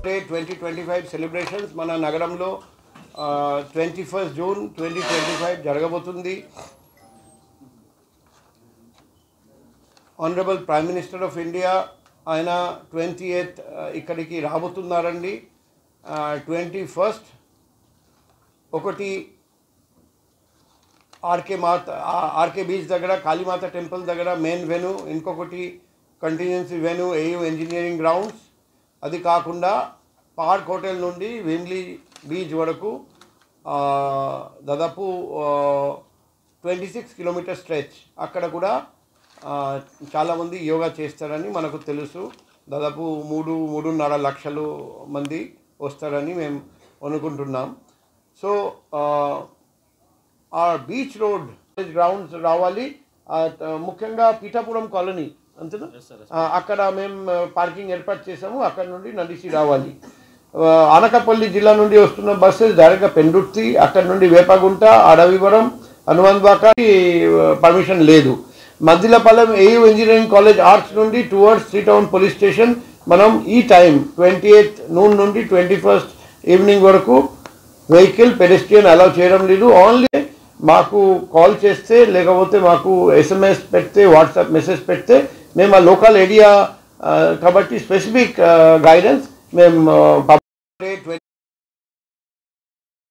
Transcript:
2025 celebrations మన నగరంలో 21 June 2025 జరగబోతుంది. Honourable prime minister of India ఆయన 28th ఇక్కడికి రాబోతున్నారండి. 21st ఒకటి ఆర్కే బీచ్ దగ్గర కాళీమాత టెంపుల్ దగ్గర మెయిన్ వెన్యూ, ఇంకొకటి కంటిన్యూన్సీ వెన్యూ ఏయూ ఇంజనీరింగ్ గ్రౌండ్స్. అది కాకుండా పార్క్ హోటల్ నుండి వెమ్లీ బీచ్ వరకు దాదాపు 26 కిలోమీటర్ స్ట్రెచ్. అక్కడ కూడా చాలామంది యోగా చేస్తారని మనకు తెలుసు. దాదాపు 3.5 లక్షలు మంది వస్తారని మేము అనుకుంటున్నాం. సో ఆ బీచ్ రోడ్ గ్రౌండ్స్ రావాలి. ముఖ్యంగా పీఠాపురం కాలనీ అంతేనా, అక్కడ మేము పార్కింగ్ ఏర్పాటు చేసాము. అక్కడ నుండి నడిచి రావాలి. అనకాపల్లి జిల్లా నుండి వస్తున్న బస్సెస్ డైరెక్ట్గా పెందుర్తి, అక్కడ నుండి వేపగుంట, అడవివరం, హనుమంతబాకాకి పర్మిషన్ లేదు. Maddilapalem AU engineering college arts నుండి టువర్డ్స్ 3 టౌన్ పోలీస్ స్టేషన్ మనం ఈ టైం 28 noon నుండి 21st ఈవినింగ్ వరకు వెహికల్ పెడెస్ట్రియన్ అలౌ చేయడం లేదు. ఓన్లీ మాకు కాల్ చేస్తే లేకపోతే మాకు SMS పెడితే, వాట్సాప్ మెసేజ్ పెడితే మేము ఆ లోకల్ ఏరియా కాబట్టి స్పెసిఫిక్ గైడెన్స్ మేము